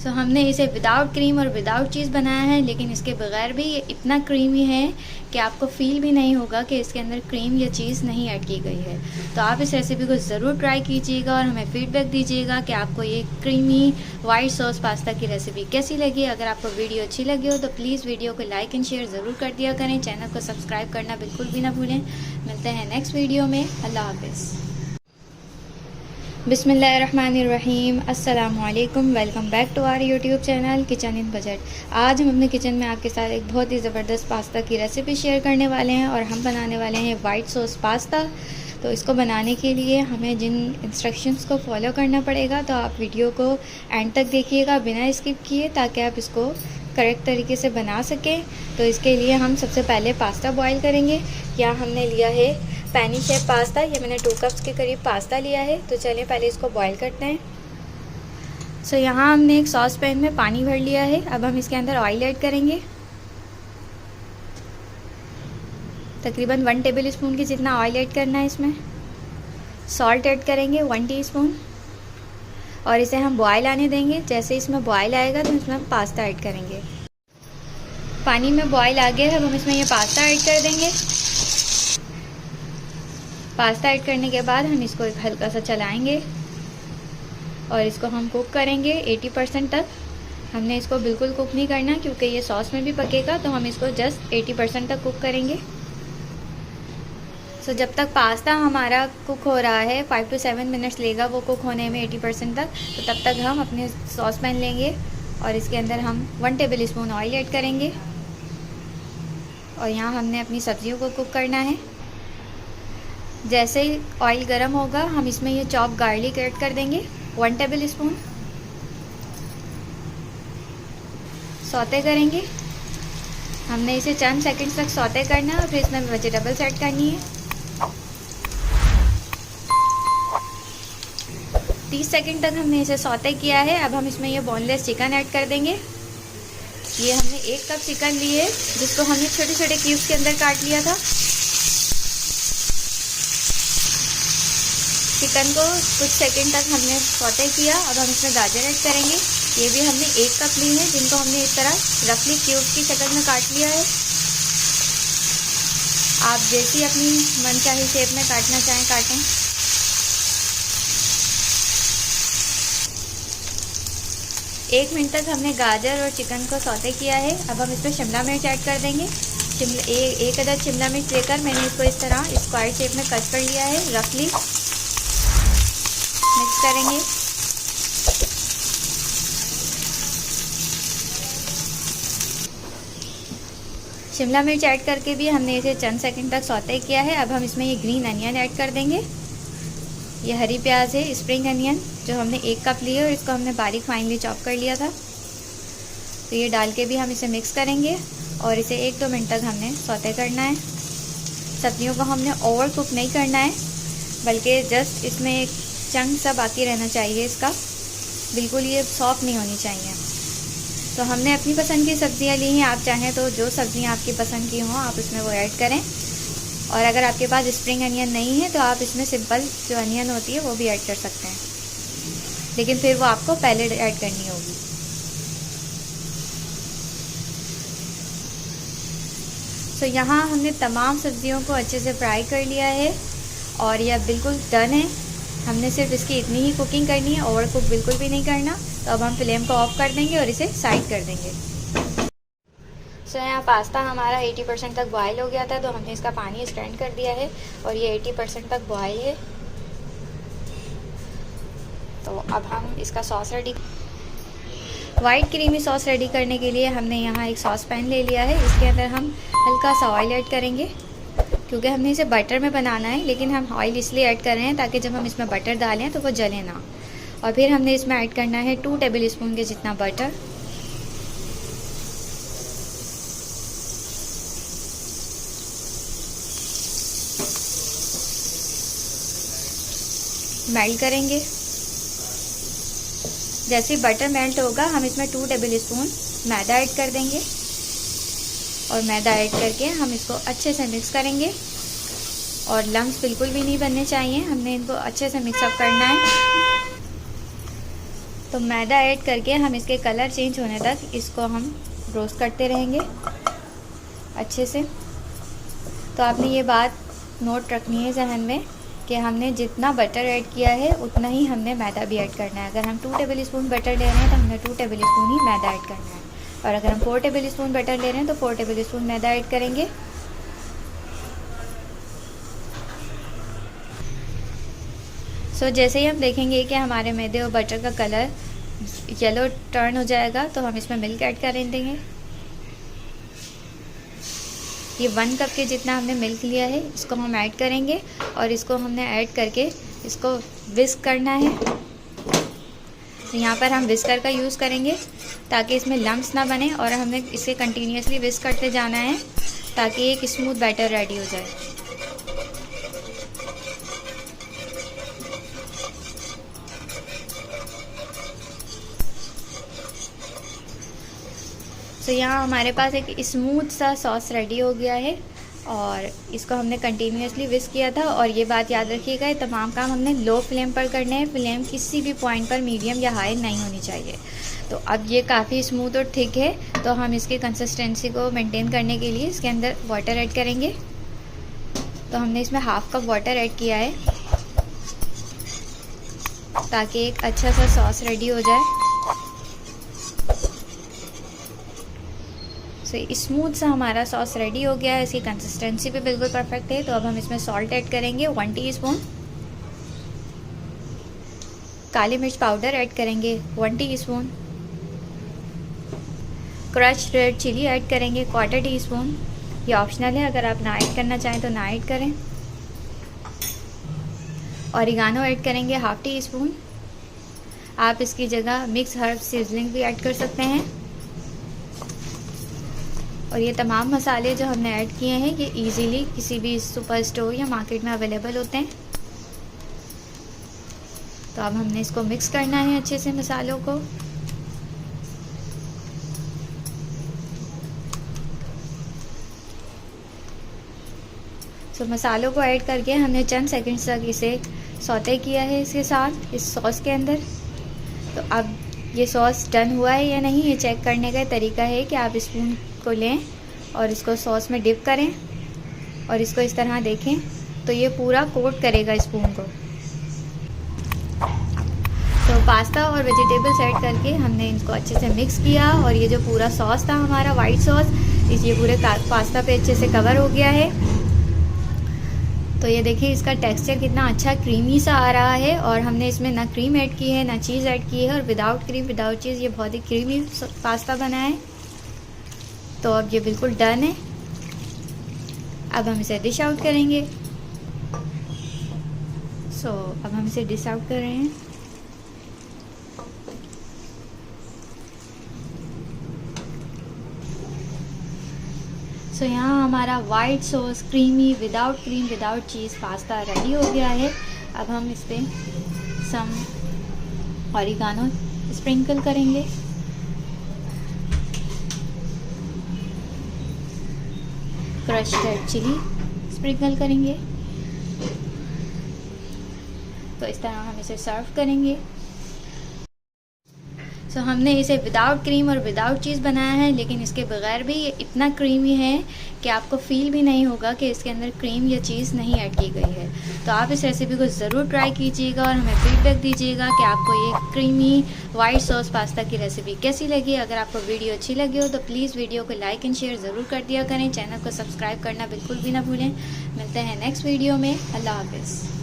सो हमने इसे without cream और विदाउट चीज़ बनाया है, लेकिन इसके बगैर भी ये इतना क्रीमी है कि आपको फील भी नहीं होगा कि इसके अंदर क्रीम या चीज़ नहीं ऐड की गई है। तो आप इस रेसिपी को ज़रूर ट्राई कीजिएगा और हमें फीडबैक दीजिएगा कि आपको ये क्रीमी वाइट सॉस पास्ता की रेसिपी कैसी लगी। अगर आपको वीडियो अच्छी लगी हो तो प्लीज़ वीडियो को लाइक एंड शेयर ज़रूर कर दिया करें। चैनल को सब्सक्राइब करना बिल्कुल भी ना भूलें। मिलते हैं नेक्स्ट वीडियो में। अल्लाह हाफिज़। बिस्मिल्लाहिर्रहमानिर्रहीम। अस्सलामुअलैकुम। Welcome back to our YouTube channel kitchen in budget. आज हम अपने किचन में आपके साथ एक बहुत ही ज़बरदस्त पास्ता की रेसिपी शेयर करने वाले हैं और हम बनाने वाले हैं वाइट सॉस पास्ता। तो इसको बनाने के लिए हमें जिन इंस्ट्रक्शंस को फॉलो करना पड़ेगा, तो आप वीडियो को एंड तक देखिएगा बिना स्किप किए, ताकि आप इसको करेक्ट तरीके से बना सकें। तो इसके लिए हम सबसे पहले पास्ता बॉईल करेंगे। यहाँ हमने लिया है पैनी शेप पास्ता। ये मैंने 2 कप्स के करीब पास्ता लिया है। तो चलिए पहले इसको बॉईल करते हैं। सो यहाँ हमने एक सॉस पैन में पानी भर लिया है। अब हम इसके अंदर ऑयल ऐड करेंगे। तकरीबन 1 टेबल स्पून की जितना ऑयल ऐड करना है इसमें। सॉल्ट ऐड करेंगे 1 टीस्पून और इसे हम बॉयल आने देंगे। जैसे इसमें बॉयल आएगा तो इसमें हम पास्ता ऐड करेंगे। पानी में बॉयल आ गया है, अब हम इसमें ये पास्ता ऐड कर देंगे। पास्ता ऐड करने के बाद हम इसको एक हल्का सा चलाएंगे और इसको हम कुक करेंगे 80% तक। हमने इसको बिल्कुल कुक नहीं करना, क्योंकि ये सॉस में भी पकेगा। तो हम इसको जस्ट 80% तक कुक करेंगे। सो जब तक पास्ता हमारा कुक हो रहा है, 5 to 7 मिनट्स लेगा वो कुक होने में 80% तक। तो तब तक हम अपने सॉस पैन लेंगे और इसके अंदर हम 1 टेबल स्पून ऑयल ऐड करेंगे। और यहाँ हमने अपनी सब्जियों को कुक करना है। जैसे ही ऑयल गर्म होगा, हम इसमें ये चॉप गार्लिक ऐड कर देंगे 1 टेबल स्पून। सौते करेंगे। हमने इसे चंद सेकंड्स तक सौते करना है और फिर इसमें वेजिटेबल्स ऐड करनी है। 30 सेकंड तक हमने इसे सौते किया है। अब हम इसमें ये बोनलेस चिकन ऐड कर देंगे। ये हमने 1 कप चिकन ली है, जिसको हमने छोटे छोटे क्यूब्स के अंदर काट लिया था। चिकन को कुछ सेकंड तक हमने सौते किया। अब हम इसमें गाजर ऐड करेंगे। ये भी हमने 1 कप ली है, जिनको हमने इस तरह रफली क्यूब की शक्ल में काट लिया है। आप जैसी अपनी मनचाही शेप में काटना चाहें काटें। एक मिनट तक हमने गाजर और चिकन को सौते किया है। अब हम इसमें शिमला मिर्च ऐड कर देंगे। एक अदद शिमला मिर्च लेकर मैंने इसको इस तरह स्क्वायर शेप में कट कर लिया है। रफली मिक्स करेंगे। शिमला मिर्च ऐड करके भी हमने इसे चंद सेकंड तक सौते किया है। अब हम इसमें ये ग्रीन अनियन ऐड कर देंगे। ये हरी प्याज है, स्प्रिंग अनियन, जो हमने 1 कप लिए और इसको हमने बारीक फाइनली चॉप कर लिया था। तो ये डाल के भी हम इसे मिक्स करेंगे और इसे 1-2 मिनट तक हमने सौते करना है। सब्जियों को हमने ओवर कुक नहीं करना है, बल्कि जस्ट इसमें एक चंक सा बाकी रहना चाहिए इसका। बिल्कुल ये सॉफ्ट नहीं होनी चाहिए। तो हमने अपनी पसंद की सब्जियां ली हैं। आप चाहें तो जो सब्जियां आपकी पसंद की हों आप इसमें वो ऐड करें। और अगर आपके पास स्प्रिंग अनियन नहीं है तो आप इसमें सिंपल जो अनियन होती है वो भी ऐड कर सकते हैं, लेकिन फिर वो आपको पहले ऐड करनी होगी। तो यहाँ हमने तमाम सब्जियों को अच्छे से फ्राई कर लिया है और यह बिल्कुल डन है। हमने सिर्फ इसकी इतनी ही कुकिंग करनी है, ओवर कुक बिल्कुल भी नहीं करना। तो अब हम फ्लेम को ऑफ कर देंगे और इसे साइड कर देंगे। सो यहाँ पास्ता हमारा 80% तक बॉयल हो गया था, तो हमने इसका पानी स्ट्रेन कर दिया है और ये 80% तक बॉयल है। तो अब हम इसका sauce ready, white creamy sauce ready करने के लिए हमने यहाँ एक सॉस पैन ले लिया है। इसके अंदर हम हल्का सा ऑयल ऐड करेंगे, क्योंकि हमने इसे बटर में बनाना है। लेकिन हम ऑयल इसलिए ऐड कर रहे हैं ताकि जब हम इसमें बटर डालें तो वो जले ना। और फिर हमने इसमें ऐड करना है 2 टेबल स्पून के जितना बटर। मेल्ट करेंगे। जैसे बटर मेल्ट होगा, हम इसमें 2 टेबल स्पून मैदा ऐड कर देंगे और मैदा ऐड करके हम इसको अच्छे से मिक्स करेंगे। और लम्स बिल्कुल भी नहीं बनने चाहिए, हमने इनको अच्छे से मिक्सअप करना है। तो मैदा ऐड करके हम इसके कलर चेंज होने तक इसको हम रोस्ट करते रहेंगे अच्छे से। तो आपने ये बात नोट रखनी है जहन में कि हमने जितना बटर ऐड किया है उतना ही हमने मैदा भी ऐड करना है। अगर हम 2 टेबल स्पून बटर ले रहे हैं तो हमने 2 टेबल स्पून ही मैदा ऐड करना है, और अगर हम 4 टेबल स्पून बटर ले रहे हैं तो 4 टेबल स्पून मैदा ऐड करेंगे। सो जैसे ही हम देखेंगे कि हमारे मैदे और बटर का कलर येलो टर्न हो जाएगा तो हम इसमें मिल्क ऐड कर देंगे। ये 1 कप के जितना हमने मिल्क लिया है इसको हम ऐड करेंगे, और इसको हमने ऐड करके इसको विस्क करना है। तो यहाँ पर हम विस्कर का यूज़ करेंगे ताकि इसमें लम्प्स ना बने, और हमें इसे कंटिन्यूसली विस्क करते जाना है ताकि एक स्मूथ बैटर रेडी हो जाए। तो यहाँ हमारे पास एक स्मूथ सा सॉस रेडी हो गया है, और इसको हमने कंटिन्यूसली विस्क किया था। और ये बात याद रखिएगा, ये तमाम काम हमने लो फ्लेम पर करने हैं। फ्लेम किसी भी पॉइंट पर मीडियम या हाई नहीं होनी चाहिए। तो अब ये काफ़ी स्मूथ और थिक है, तो हम इसकी कंसिस्टेंसी को मेंटेन करने के लिए इसके अंदर वाटर ऐड करेंगे। तो हमने इसमें हाफ कप वाटर ऐड किया है ताकि एक अच्छा सा सॉस रेडी हो जाए। तो स्मूथ सा हमारा सॉस रेडी हो गया है, इसकी कंसिस्टेंसी भी बिल्कुल परफेक्ट है। तो अब हम इसमें सॉल्ट ऐड करेंगे 1 टीस्पून, काली मिर्च पाउडर ऐड करेंगे 1 teaspoon, crushed red chilli add करेंगे 1/4 टीस्पून। ये ऑप्शनल है, अगर आप ना ऐड करना चाहें तो ना ऐड करें। ऑरिगानो ऐड करेंगे 1/2 टीस्पून। आप इसकी जगह मिक्स हर्ब सीजनिंग भी ऐड कर सकते हैं। और ये तमाम मसाले जो हमने ऐड किए हैं ये इजीली किसी भी सुपर स्टोर या मार्केट में अवेलेबल होते हैं। तो अब हमने इसको मिक्स करना है अच्छे से मसालों को। तो मसालों को ऐड करके हमने चंद सेकंड्स तक इसे सौते किया है इसके साथ, इस सॉस के अंदर। तो अब ये सॉस डन हुआ है या नहीं, ये चेक करने का तरीका है कि आप स्पून को लें और इसको सॉस में डिप करें और इसको इस तरह देखें तो ये पूरा कोट करेगा स्पून को। तो पास्ता और वेजिटेबल्स ऐड करके हमने इनको अच्छे से मिक्स किया, और ये जो पूरा सॉस था हमारा वाइट सॉस, ये पूरे पास्ता पे अच्छे से कवर हो गया है। तो ये देखिए इसका टेक्सचर कितना अच्छा क्रीमी सा आ रहा है, और हमने इसमें ना क्रीम ऐड की है ना चीज़ ऐड की है, और विदाउट क्रीम विदाउट चीज़ ये बहुत ही क्रीमी पास्ता बना है। तो अब ये बिल्कुल डन है। अब हम इसे डिश आउट करेंगे। अब हम इसे डिश आउट कर रहे हैं। यहाँ हमारा white sauce creamy without cream without चीज़ पास्ता रेडी हो गया है। अब हम इस पर सम ऑरिगानो स्प्रिंकल करेंगे। क्रश्ड रेड चिली स्प्रिंकल करेंगे। तो इस तरह हम इसे सर्व करेंगे। हमने इसे विदाउट क्रीम और विदाउट चीज़ बनाया है, लेकिन इसके बगैर भी ये इतना क्रीमी है कि आपको फील भी नहीं होगा कि इसके अंदर क्रीम या चीज़ नहीं ऐड की गई है। तो आप इस रेसिपी को ज़रूर ट्राई कीजिएगा और हमें फीडबैक दीजिएगा कि आपको ये क्रीमी वाइट सॉस पास्ता की रेसिपी कैसी लगी। अगर आपको वीडियो अच्छी लगी हो तो प्लीज़ वीडियो को लाइक एंड शेयर ज़रूर कर दिया करें। चैनल को सब्सक्राइब करना बिल्कुल भी ना भूलें। मिलते हैं नेक्स्ट वीडियो में। अल्लाह हाफिज़।